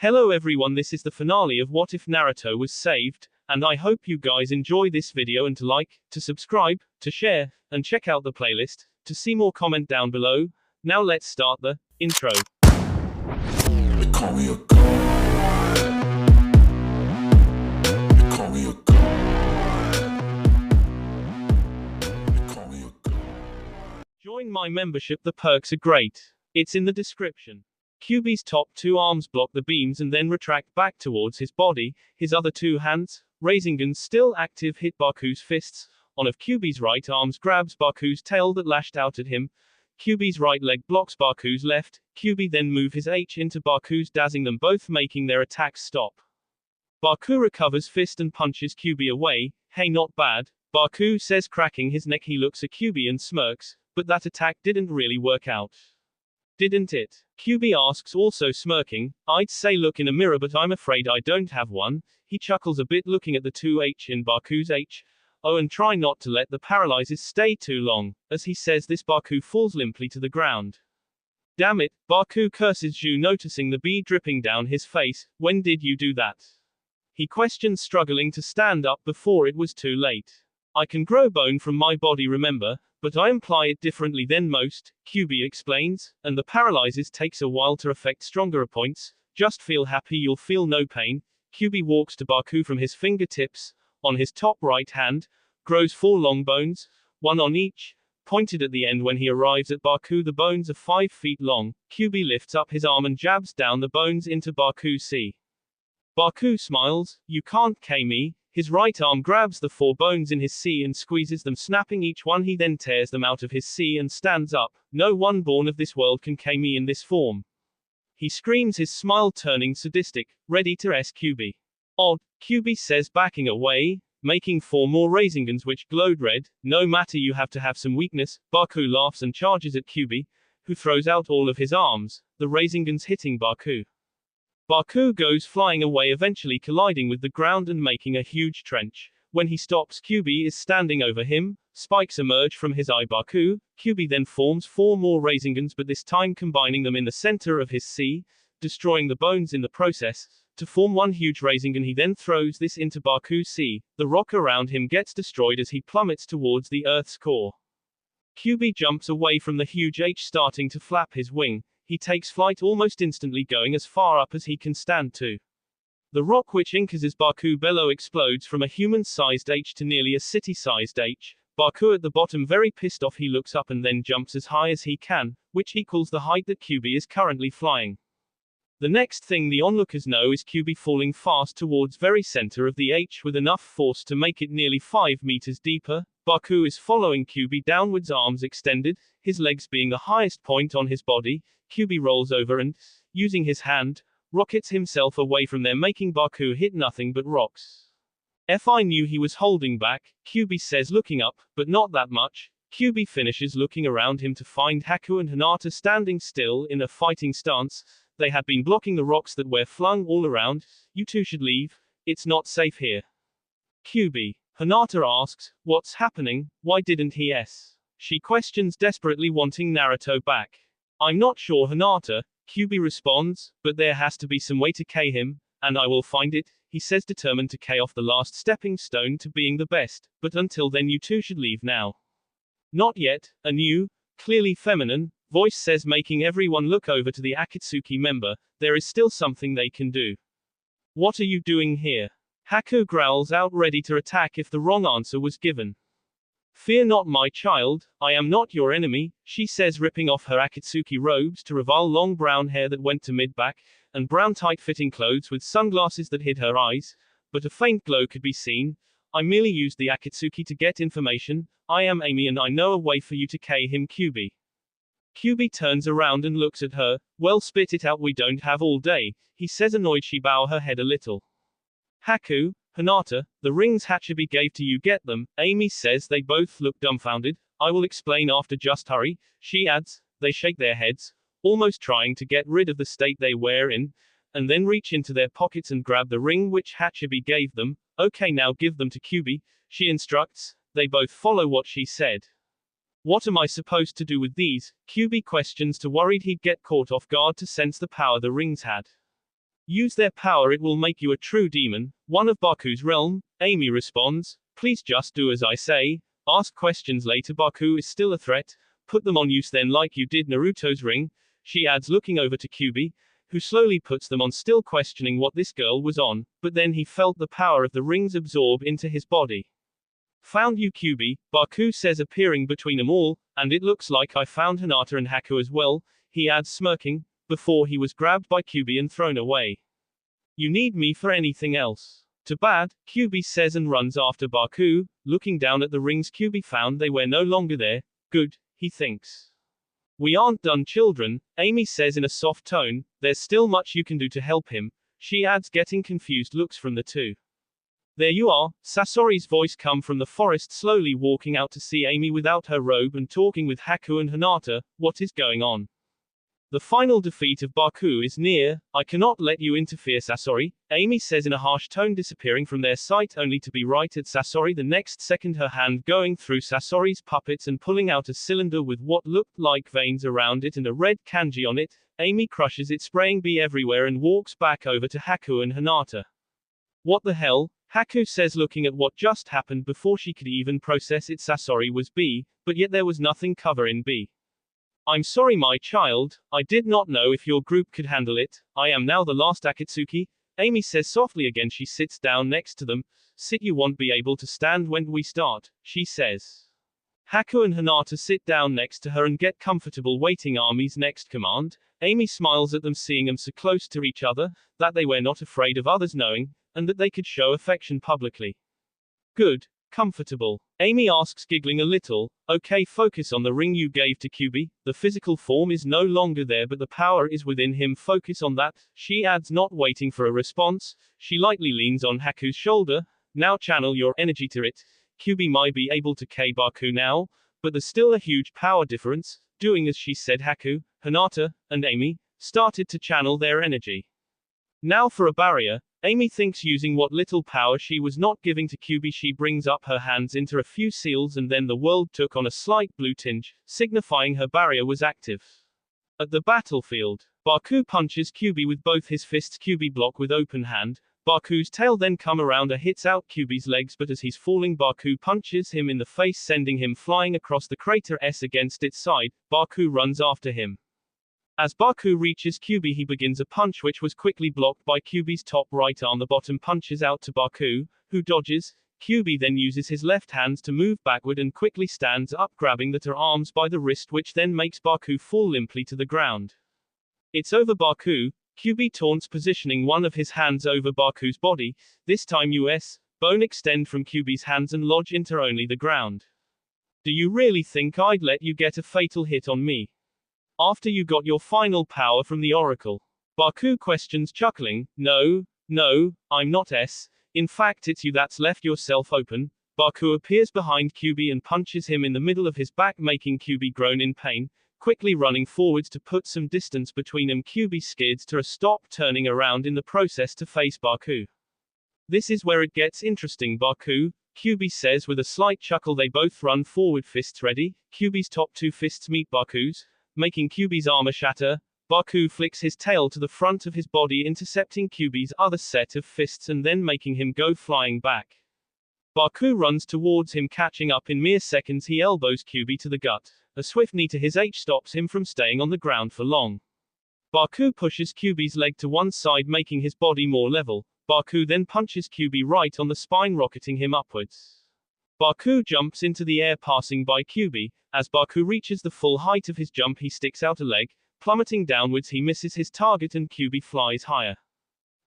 Hello everyone, this is the finale of What If Naruto Was Saved, and I hope you guys enjoy this video and to like, to subscribe, to share, and check out the playlist, to see more comment down below. Now let's start the intro. They call me a god. They call me a god. They call me a god. Join my membership, the perks are great. It's in the description. Kyuubi's top two arms block the beams and then retract back towards his body. His other two hands, Rasengan's still active, hit Baku's fists. One of Kyuubi's right arms grabs Baku's tail that lashed out at him. Kyuubi's right leg blocks Baku's left. Kyuubi then move his H into Baku's, dazing them both, making their attacks stop. Baku recovers fist and punches Kyuubi away. Hey, not bad, Baku says, cracking his neck. He looks at Kyuubi and smirks, but that attack didn't really work out. Didn't it? Kyuubi asks, also smirking. I'd say look in a mirror, but I'm afraid I don't have one. He chuckles a bit, looking at the two H in Baku's H. Oh, and try not to let the paralyzes stay too long. As he says this, Baku falls limply to the ground. Damn it, Baku curses Zhu, noticing the B dripping down his face. When did you do that? He questions, struggling to stand up before it was too late. I can grow bone from my body, remember, but I imply it differently than most, Kyuubi explains, and the paralyzes takes a while to affect stronger points. Just feel happy, you'll feel no pain. Kyuubi walks to Baku from his fingertips. On his top right hand, grows 4 long bones, one on each, pointed at the end. When he arrives at Baku, the bones are 5 feet long. Kyuubi lifts up his arm and jabs down the bones into Baku's C. Baku smiles. You can't K me. His right arm grabs the 4 bones in his C and squeezes them, snapping each one. He then tears them out of his C and stands up. No one born of this world can K me in this form. He screams, his smile turning sadistic, ready to S Kyuubi. Odd, Kyuubi says, backing away, making 4 more Rasengans which glowed red. No matter, you have to have some weakness. Baku laughs and charges at Kyuubi, who throws out all of his arms, the Rasengans hitting Baku. Baku goes flying away, eventually colliding with the ground and making a huge trench. When he stops, Kyuubi is standing over him. Spikes emerge from his eye. Kyuubi then forms 4 more Rasengans, but this time combining them in the center of his C, destroying the bones in the process, to form one huge Rasengan. He then throws this into Baku's C. The rock around him gets destroyed as he plummets towards the Earth's core. Kyuubi jumps away from the huge H, starting to flap his wing. He takes flight almost instantly, going as far up as he can stand to. The rock which incases Baku below explodes from a human-sized H to nearly a city-sized H. Baku at the bottom, very pissed off, he looks up and then jumps as high as he can, which equals the height that Kyuubi is currently flying. The next thing the onlookers know is Kyuubi falling fast towards very center of the H with enough force to make it nearly 5 meters deeper. Baku is following Kyuubi downwards, arms extended, his legs being the highest point on his body. Kyuubi rolls over and, using his hand, rockets himself away from there, making Baku hit nothing but rocks. If I knew he was holding back, Kyuubi says, looking up, but not that much. Kyuubi finishes looking around him to find Haku and Hinata standing still in a fighting stance. They had been blocking the rocks that were flung all around. You two should leave. It's not safe here. Kyuubi. Hinata asks, what's happening? Why didn't he S? She questions, desperately wanting Naruto back. I'm not sure, Hinata, Kyuubi responds, but there has to be some way to K him, and I will find it, he says, determined to K off the last stepping stone to being the best. But until then, you two should leave now. Not yet, a new, clearly feminine voice says, making everyone look over to the Akatsuki member. There is still something they can do. What are you doing here? Haku growls out, ready to attack if the wrong answer was given. Fear not, my child, I am not your enemy, she says, ripping off her Akatsuki robes to reveal long brown hair that went to mid-back, and brown tight-fitting clothes with sunglasses that hid her eyes, but a faint glow could be seen. I merely used the Akatsuki to get information. I am Amy and I know a way for you to K him, Kyuubi. Kyuubi turns around and looks at her. Well, spit it out, we don't have all day, he says, annoyed. She bow her head a little. Haku, Hinata, the rings Hachibi gave to you, get them, Amy says. They both look dumbfounded. I will explain after, just hurry, she adds. They shake their heads, almost trying to get rid of the state they were in, and then reach into their pockets and grab the ring which Hachibi gave them. Okay, now give them to Kyuubi, she instructs. They both follow what she said. What am I supposed to do with these? Kyuubi questions, too worried he'd get caught off guard to sense the power the rings had. Use their power, it will make you a true demon. One of Baku's realm. Amy responds, please just do as I say. Ask questions later. Baku is still a threat. Put them on use then like you did Naruto's ring. She adds, looking over to Kyubi, who slowly puts them on, still questioning what this girl was on, but then he felt the power of the rings absorb into his body. Found you Kyubi, Baku says, appearing between them all, and it looks like I found Hinata and Haku as well, he adds, smirking, before he was grabbed by Kyubi and thrown away. You need me for anything else? Too bad, Kyubi says and runs after Baku, looking down at the rings Kyubi found. They were no longer there. Good, he thinks. We aren't done, children, Amy says in a soft tone, there's still much you can do to help him, she adds, getting confused looks from the two. There you are, Sasori's voice come from the forest, slowly walking out to see Amy without her robe and talking with Haku and Hinata. What is going on? The final defeat of Baku is near. I cannot let you interfere, Sasori, Amy says in a harsh tone, disappearing from their sight only to be right at Sasori the next second, her hand going through Sasori's puppets and pulling out a cylinder with what looked like veins around it and a red kanji on it. Amy crushes it, spraying bee everywhere, and walks back over to Haku and Hinata. What the hell? Haku says, looking at what just happened before she could even process it. Sasori was bee, but yet there was nothing covering bee. I'm sorry, my child, I did not know if your group could handle it. I am now the last Akatsuki, Amy says softly again. She sits down next to them. Sit, you won't be able to stand when we start, she says. Haku and Hinata sit down next to her and get comfortable, waiting Army's next command. Amy smiles at them, seeing them so close to each other, that they were not afraid of others knowing, and that they could show affection publicly. Good. Comfortable. Amy asks, giggling a little. Okay, focus on the ring you gave to Kyubi. The physical form is no longer there, but the power is within him. Focus on that, she adds, not waiting for a response. She lightly leans on Haku's shoulder. Now channel your energy to it. Kyubi might be able to K Baku now, but there's still a huge power difference. Doing as she said, Haku, Hinata, and Amy started to channel their energy. Now for a barrier. Amy thinks, using what little power she was not giving to Kyubi, she brings up her hands into a few seals, and then the world took on a slight blue tinge, signifying her barrier was active. At the battlefield, Baku punches Kyubi with both his fists. Kyubi block with open hand. Baku's tail then come around and hits out Kyubi's legs, but as he's falling, Baku punches him in the face, sending him flying across the crater S against its side. Baku runs after him. As Baku reaches Kyubi, he begins a punch which was quickly blocked by Kyubi's top right arm. The bottom punches out to Baku, who dodges. Kyubi then uses his left hands to move backward and quickly stands up, grabbing the two arms by the wrist, which then makes Baku fall limply to the ground. It's over. Baku. Kyubi taunts, positioning one of his hands over Baku's body. This time US bone extend from Kyubi's hands and lodge into only the ground. Do you really think I'd let you get a fatal hit on me? After you got your final power from the Oracle? Baku questions, chuckling. No, I'm not S. In fact, it's you that's left yourself open. Baku appears behind Kyubi and punches him in the middle of his back, making Kyubi groan in pain. Quickly running forwards to put some distance between them, Kyubi skids to a stop, turning around in the process to face Baku. This is where it gets interesting, Baku, Kyubi says with a slight chuckle. They both run forward, fists ready. Kyubi's top two fists meet Baku's, making Kyubi's armor shatter. Baku flicks his tail to the front of his body, intercepting Kyubi's other set of fists and then making him go flying back. Baku runs towards him, catching up in mere seconds. He elbows Kyubi to the gut. A swift knee to his H stops him from staying on the ground for long. Baku pushes Kyubi's leg to one side, making his body more level. Baku then punches Kyubi right on the spine, rocketing him upwards. Baku jumps into the air, passing by Kyubi. As Baku reaches the full height of his jump, he sticks out a leg. Plummeting downwards, he misses his target and Kyubi flies higher.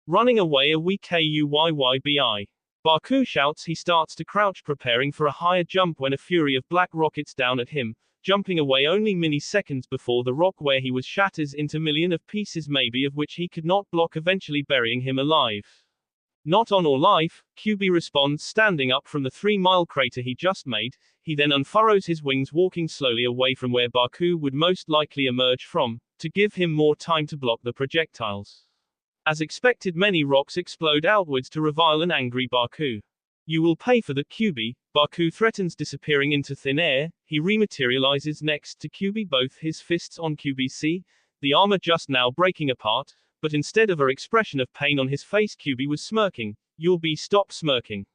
Running away, a wee Kuyyybi. Baku shouts. He starts to crouch, preparing for a higher jump, when a fury of black rockets down at him, jumping away only milliseconds before the rock where he was shatters into million of pieces, maybe of which he could not block, eventually burying him alive. Not on or life, Kyubi responds, standing up from the 3-mile crater he just made. He then unfurrows his wings, walking slowly away from where Baku would most likely emerge from, to give him more time to block the projectiles. As expected, many rocks explode outwards to revile an angry Baku. You will pay for that, Kyubi, Baku threatens, disappearing into thin air. He rematerializes next to Kyubi, both his fists on Kyubi's C, the armor just now breaking apart. but instead of an expression of pain on his face, Kyubi was smirking. You'll be stop smirking.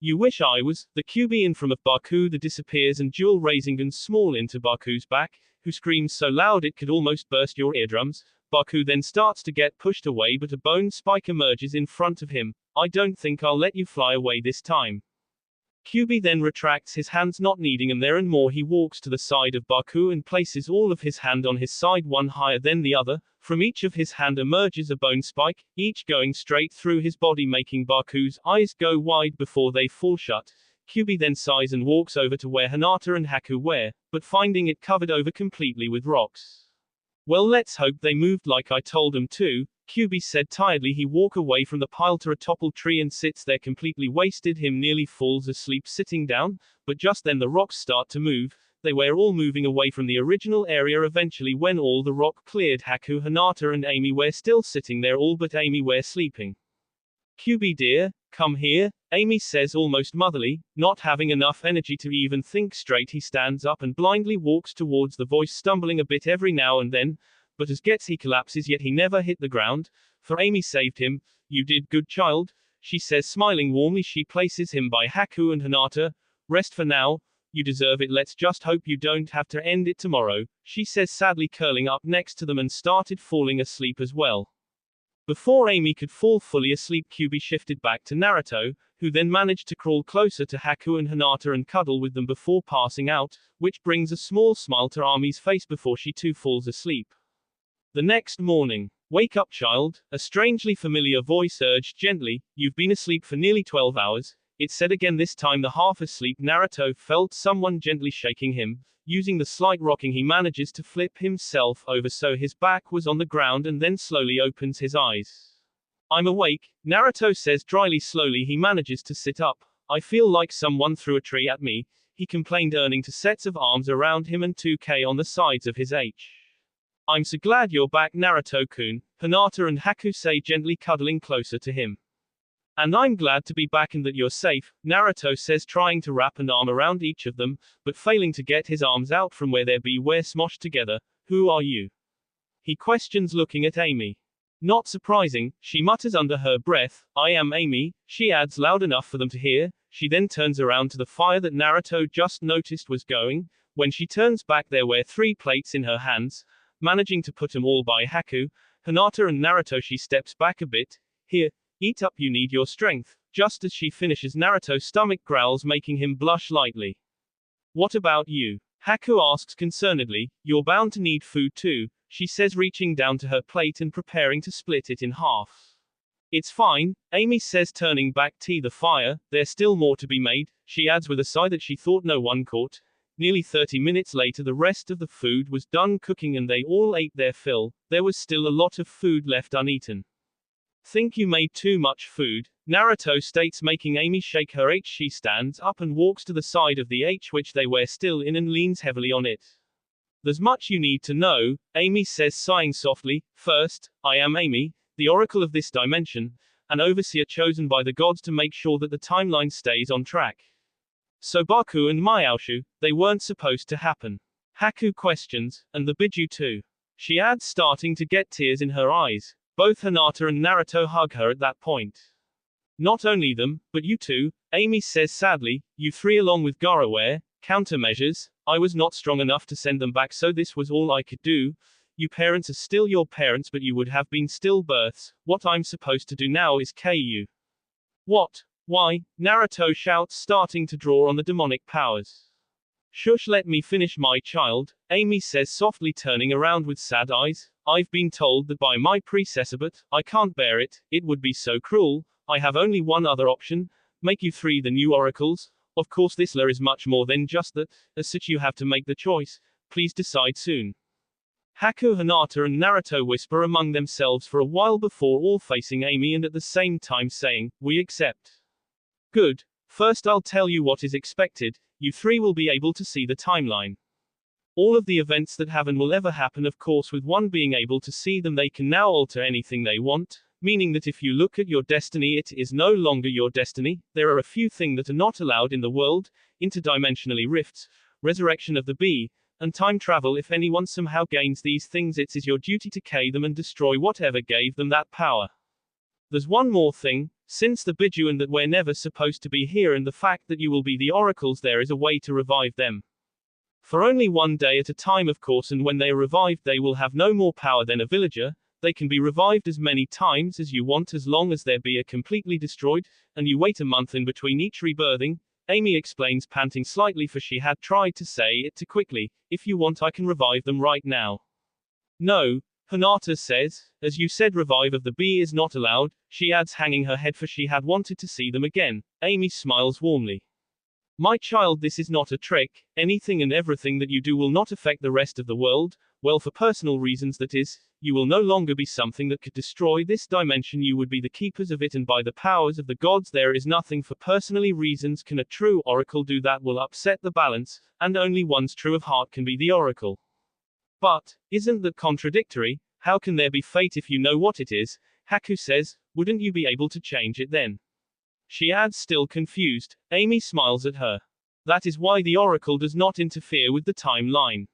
You wish I was. The Kyubi in front of Baku that disappears and dual Rasengan small into Baku's back, who screams so loud it could almost burst your eardrums. Baku then starts to get pushed away, but a bone spike emerges in front of him. I don't think I'll let you fly away this time. Kyubi then retracts his hands, not needing them there and more. He walks to the side of Baku and places all of his hand on his side, one higher than the other. From each of his hand emerges a bone spike, each going straight through his body, making Baku's eyes go wide before they fall shut. Kyubi then sighs and walks over to where Hinata and Haku were, but finding it covered over completely with rocks. Well, let's hope they moved like I told them to, Kyubi said tiredly. He walks away from the pile to a toppled tree and sits there completely wasted. Him nearly falls asleep sitting down, but just then the rocks start to move. They were all moving away from the original area. Eventually, when all the rock cleared, Haku, Hinata and Amy were still sitting there, all but Amy were sleeping. Kyubi dear, come here, Amy says almost motherly, not having enough energy to even think straight. He stands up and blindly walks towards the voice, stumbling a bit every now and then, but as gets he collapses, yet he never hit the ground, for Amy saved him. You did good, child, she says smiling warmly. She places him by Haku and Hinata. Rest for now, you deserve it. Let's just hope you don't have to end it tomorrow, she says sadly, curling up next to them and started falling asleep as well. Before Amy could fall fully asleep, Kyubi shifted back to Naruto, who then managed to crawl closer to Haku and Hinata and cuddle with them before passing out, which brings a small smile to Ami's face before she too falls asleep. The next morning. Wake up, child, a strangely familiar voice urged gently. You've been asleep for nearly 12 hours. It said again, this time the half asleep Naruto felt someone gently shaking him. Using the slight rocking, he manages to flip himself over so his back was on the ground and then slowly opens his eyes. I'm awake, Naruto says dryly. Slowly he manages to sit up. I feel like someone threw a tree at me, he complained, earning two sets of arms around him and 2K on the sides of his H. I'm so glad you're back, Naruto-kun, Hinata and Haku say gently, cuddling closer to him. And I'm glad to be back and that you're safe, Naruto says, trying to wrap an arm around each of them, but failing to get his arms out from where they were smoshed together. Who are you? He questions, looking at Amy. Not surprising, she mutters under her breath. I am Amy, she adds loud enough for them to hear. She then turns around to the fire that Naruto just noticed was going. When she turns back, there were 3 plates in her hands. Managing to put them all by Haku, Hinata and Naruto, she steps back a bit. Here, eat up, you need your strength. Just as she finishes, Naruto's stomach growls, making him blush lightly. What about you? Haku asks concernedly. You're bound to need food too, she says, reaching down to her plate and preparing to split it in half. It's fine, Amy says, turning back to the fire. There's still more to be made, she adds with a sigh that she thought no one caught. Nearly 30 minutes later, the rest of the food was done cooking and they all ate their fill. There was still a lot of food left uneaten. Think you made too much food, Naruto states, making Amy shake her H. She stands up and walks to the side of the H which they were still in and leans heavily on it. There's much you need to know, Amy says, sighing softly. First, I am Amy, the oracle of this dimension, an overseer chosen by the gods to make sure that the timeline stays on track. So Baku and Mayoshu, they weren't supposed to happen. Haku questions, and the Biju too. She adds, starting to get tears in her eyes. Both Hinata and Naruto hug her at that point. Not only them, but you too, Amy says sadly. You 3 along with Gaara were countermeasures. I was not strong enough to send them back, so this was all I could do. You parents are still your parents, but you would have been stillbirths. What I'm supposed to do now is KU. What? Why? Naruto shouts, starting to draw on the demonic powers. Shush, let me finish, my child, Amy says softly, turning around with sad eyes. I've been told that by my predecessor, but I can't bear it. It would be so cruel. I have only one other option. Make you 3 the new oracles. Of course this law is much more than just that. As such you have to make the choice. Please decide soon. Haku, Hinata and Naruto whisper among themselves for a while before all facing Amy and at the same time saying, we accept. Good. First I'll tell you what is expected. You 3 will be able to see the timeline. All of the events that have and will ever happen, of course, with one being able to see them, they can now alter anything they want. Meaning that if you look at your destiny, it is no longer your destiny. There are a few things that are not allowed in the world. Interdimensionally rifts, resurrection of the bee, and time travel. If anyone somehow gains these things, it is your duty to kill them and destroy whatever gave them that power. There's one more thing, since the Bijuan that we're never supposed to be here and the fact that you will be the oracles, there is a way to revive them. For only one day at a time, of course, and when they are revived they will have no more power than a villager. They can be revived as many times as you want as long as their be are completely destroyed, and you wait a month in between each rebirthing. Amy explains, panting slightly, for she had tried to say it too quickly. If you want, I can revive them right now. No, Hinata says, as you said, revive of the bee is not allowed, she adds, hanging her head, for she had wanted to see them again. Amy smiles warmly. My child, this is not a trick. Anything and everything that you do will not affect the rest of the world. Well, for personal reasons, that is. You will no longer be something that could destroy this dimension, you would be the keepers of it, and by the powers of the gods there is nothing for personally reasons can a true oracle do that will upset the balance, and only one's true of heart can be the oracle. But, isn't that contradictory? How can there be fate if you know what it is? Haku says, wouldn't you be able to change it then? She adds, still confused. Amy smiles at her. That is why the oracle does not interfere with the timeline.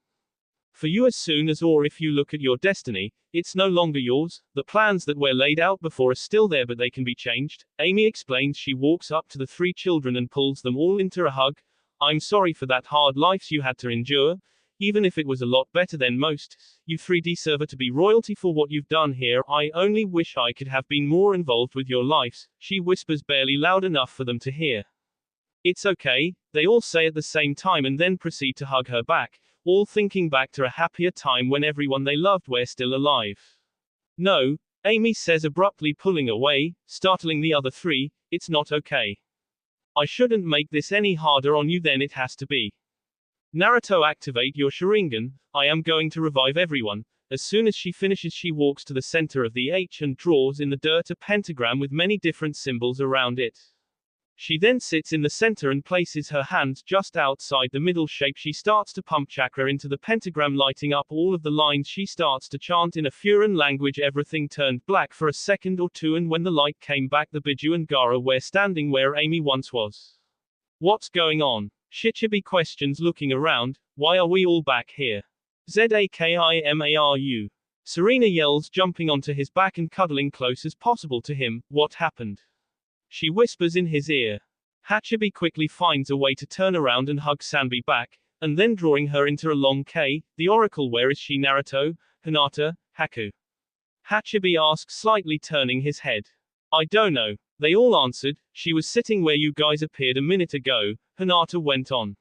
For you, as soon as or if you look at your destiny, it's no longer yours. The plans that were laid out before are still there, but they can be changed. Amy explains. She walks up to the three children and pulls them all into a hug. I'm sorry for that hard life you had to endure. Even if it was a lot better than most, you three deserve to be royalty for what you've done here. I only wish I could have been more involved with your lives, she whispers, barely loud enough for them to hear. It's okay, they all say at the same time, and then proceed to hug her back, all thinking back to a happier time when everyone they loved were still alive. No, Amy says abruptly, pulling away, startling the other three. It's not okay. I shouldn't make this any harder on you than it has to be. Naruto, activate your Sharingan. I am going to revive everyone. As soon as she finishes, she walks to the center of the H and draws in the dirt a pentagram with many different symbols around it. She then sits in the center and places her hands just outside the middle shape. She starts to pump chakra into the pentagram, lighting up all of the lines. She starts to chant in a Furan language. Everything turned black for a second or two, and when the light came back, the Biju and Gaara were standing where Amy once was. What's going on? Shichibi questions, looking around. Why are we all back here? Zakimaru. Serena yells, jumping onto his back and cuddling close as possible to him. What happened? She whispers in his ear. Hachibi quickly finds a way to turn around and hug Sanbi back, and then drawing her into a long K. The oracle, where is she? Naruto, Hinata, Haku. Hachibi asks, slightly turning his head. I don't know. They all answered. She was sitting where you guys appeared a minute ago, Hinata went on.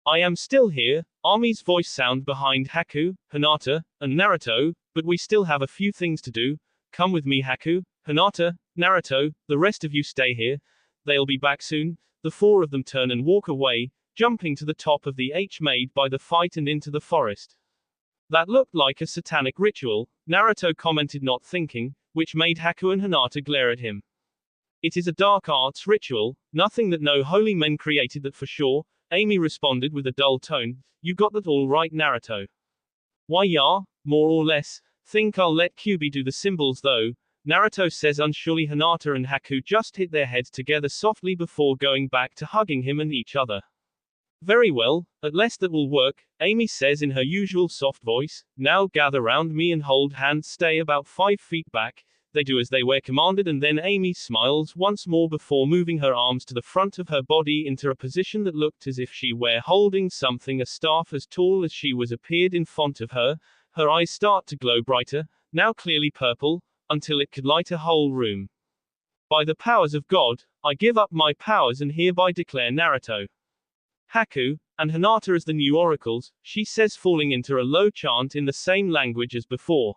I am still here. Army's voice sound behind Haku, Hinata, and Naruto, but we still have a few things to do. Come with me, Haku, Hinata, Naruto, the rest of you stay here. They'll be back soon. The four of them turn and walk away, jumping to the top of the H made by the fight and into the forest. That looked like a satanic ritual, Naruto commented, not thinking, which made Haku and Hinata glare at him. It is a dark arts ritual, nothing that no holy men created that for sure, Amy responded with a dull tone. You got that all right, Naruto. Why yeah, more or less. Think I'll let Kyuubi do the symbols though, Naruto says unsurely. Hinata and Haku just hit their heads together softly before going back to hugging him and each other. Very well, at least that will work, Amy says in her usual soft voice. Now gather round me and hold hands, stay about 5 feet back. They do as they were commanded, and then Amy smiles once more before moving her arms to the front of her body into a position that looked as if she were holding something, a staff as tall as she was appeared in front of her. Her eyes start to glow brighter, now clearly purple, until it could light a whole room. By the powers of God, I give up my powers and hereby declare Naruto, Haku, and Hinata as the new oracles, she says, falling into a low chant in the same language as before.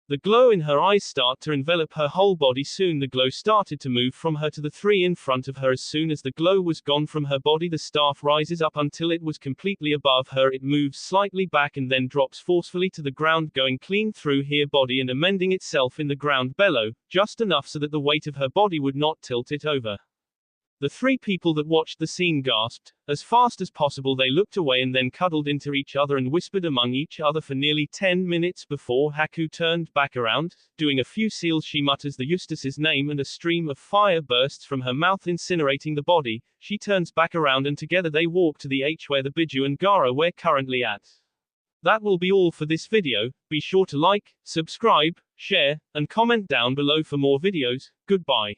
The glow in her eyes start to envelop her whole body. Soon the glow started to move from her to the three in front of her. As soon as the glow was gone from her body, the staff rises up until it was completely above her. It moves slightly back and then drops forcefully to the ground, going clean through her body and amending itself in the ground below, just enough so that the weight of her body would not tilt it over. The three people that watched the scene gasped. As fast as possible they looked away and then cuddled into each other and whispered among each other for nearly 10 minutes before Haku turned back around. Doing a few seals she mutters the Eustace's name and a stream of fire bursts from her mouth incinerating the body. She turns back around and together they walk to the H where the Biju and Gaara were currently at. That will be all for this video. Be sure to like, subscribe, share, and comment down below for more videos. Goodbye.